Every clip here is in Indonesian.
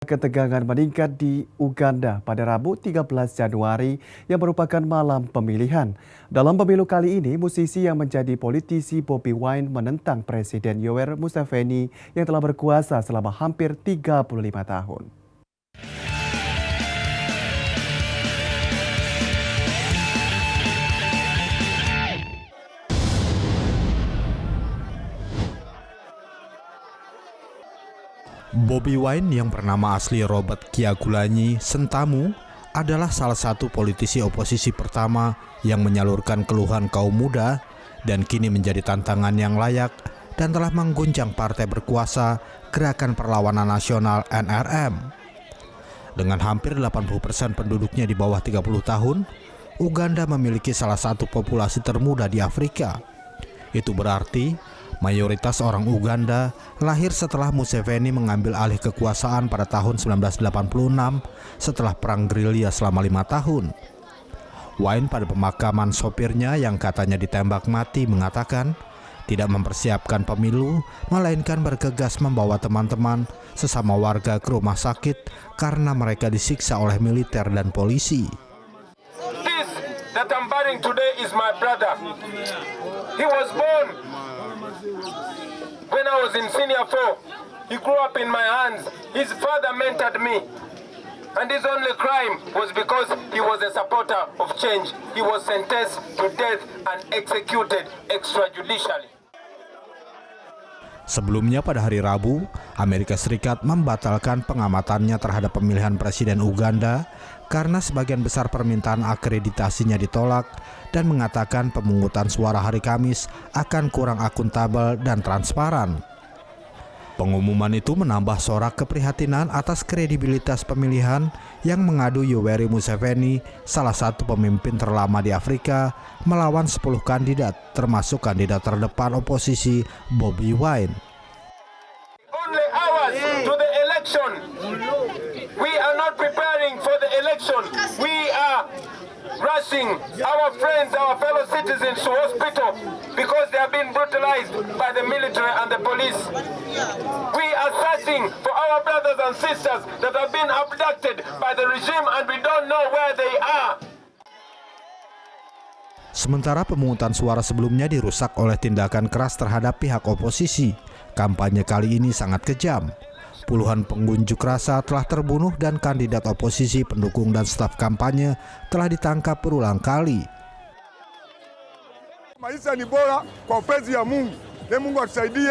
Ketegangan meningkat di Uganda pada Rabu 13 Januari yang merupakan malam pemilihan. Dalam pemilu kali ini, musisi yang menjadi politisi Bobi Wine menentang Presiden Yoweri Museveni yang telah berkuasa selama hampir 35 tahun. Bobi Wine yang bernama asli Robert Kyagulanyi Sentamu adalah salah satu politisi oposisi pertama yang menyalurkan keluhan kaum muda dan kini menjadi tantangan yang layak dan telah mengguncang partai berkuasa Gerakan Perlawanan Nasional NRM. Dengan hampir 80% penduduknya di bawah 30 tahun, Uganda memiliki salah satu populasi termuda di Afrika. Itu berarti mayoritas orang Uganda lahir setelah Museveni mengambil alih kekuasaan pada tahun 1986 setelah perang gerilya selama 5 tahun. Wine pada pemakaman sopirnya yang katanya ditembak mati mengatakan tidak mempersiapkan pemilu, melainkan bergegas membawa teman-teman sesama warga ke rumah sakit karena mereka disiksa oleh militer dan polisi. This that I'm burying today is my brother. He was born when I was in senior 4, he grew up in my hands. His father mentored me. And his only crime was because he was a supporter of change. He was sentenced to death and executed extrajudicially. Sebelumnya pada hari Rabu, Amerika Serikat membatalkan pengamatannya terhadap pemilihan Presiden Uganda karena sebagian besar permintaan akreditasinya ditolak dan mengatakan pemungutan suara hari Kamis akan kurang akuntabel dan transparan. Pengumuman itu menambah sorak keprihatinan atas kredibilitas pemilihan yang mengadu Yoweri Museveni, salah satu pemimpin terlama di Afrika, melawan 10 kandidat termasuk kandidat terdepan oposisi Bobi Wine. Only hours to the election. We are not preparing for the election. We are rushing our friends, our fellow citizens to hospital because they have been brutalized by the military and the police. We are searching for our brothers and sisters that have been abducted by the regime and we don't know where they are. Sementara pemungutan suara sebelumnya dirusak oleh tindakan keras terhadap pihak oposisi, kampanye kali ini sangat kejam. Puluhan pengunjuk rasa telah terbunuh dan kandidat oposisi, pendukung dan staf kampanye telah ditangkap berulang kali. Maisha ni bora kwa upenzi ya Mungu. Mungu atusaidie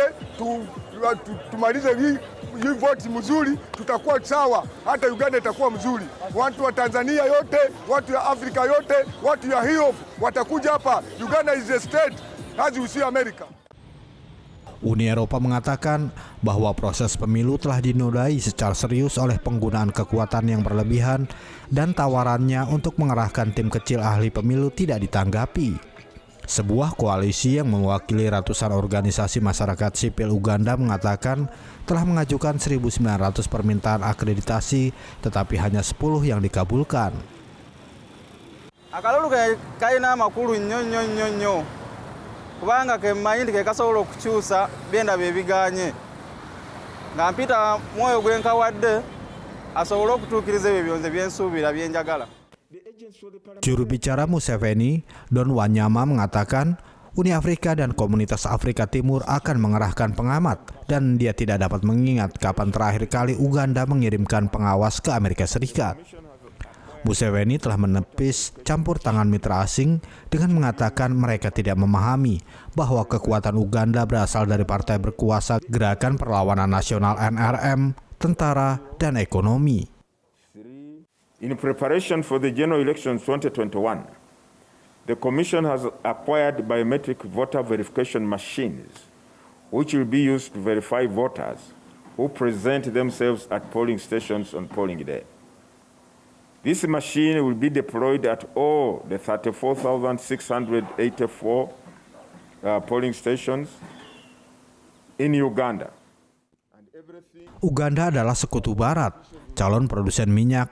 tumalize hii voti mzuri, tutakuwa sawa, hata Uganda itakuwa mzuri. Watu wa Tanzania yote, watu ya Afrika yote, watu ya Europe watakuja hapa. Uganda is a state as you see America. Uni Eropa mengatakan bahwa proses pemilu telah dinodai secara serius oleh penggunaan kekuatan yang berlebihan dan tawarannya untuk mengerahkan tim kecil ahli pemilu tidak ditanggapi. Sebuah koalisi yang mewakili ratusan organisasi masyarakat sipil Uganda mengatakan telah mengajukan 1.900 permintaan akreditasi, tetapi hanya 10 yang dikabulkan. Akalulu kaina makulu nnyo kubanga ke mayindi ke kasobola okukyusa byenda bebiganye nga mpita mwoyo gwenkawadde asobola okutuukiriza ebyo byonze byensuubira byenjagala. Juru bicara Museveni, Don Wanyama mengatakan Uni Afrika dan Komunitas Afrika Timur akan mengerahkan pengamat dan dia tidak dapat mengingat kapan terakhir kali Uganda mengirimkan pengawas ke Amerika Serikat. Museveni telah menepis campur tangan mitra asing dengan mengatakan mereka tidak memahami bahwa kekuatan Uganda berasal dari partai berkuasa Gerakan Perlawanan Nasional NRM, tentara, dan ekonomi. In preparation for the general elections 2021, the Commission has acquired biometric voter verification machines, which will be used to verify voters who present themselves at polling stations on polling day. This machine will be deployed at all the 34,684 polling stations in Uganda. Uganda adalah sekutu barat, calon produsen minyak,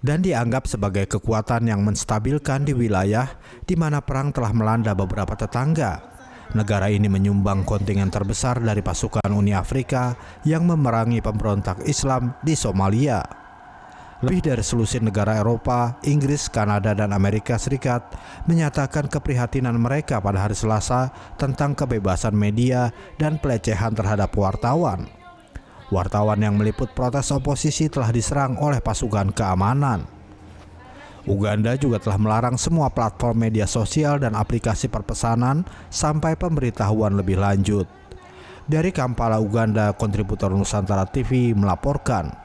dan dianggap sebagai kekuatan yang menstabilkan di wilayah di mana perang telah melanda beberapa tetangga. Negara ini menyumbang kontingen terbesar dari pasukan Uni Afrika yang memerangi pemberontak Islam di Somalia. Lebih dari selusin negara Eropa, Inggris, Kanada, dan Amerika Serikat menyatakan keprihatinan mereka pada hari Selasa tentang kebebasan media dan pelecehan terhadap wartawan. Wartawan yang meliput protes oposisi telah diserang oleh pasukan keamanan. Uganda juga telah melarang semua platform media sosial dan aplikasi perpesanan sampai pemberitahuan lebih lanjut. Dari Kampala, Uganda, kontributor Nusantara TV melaporkan.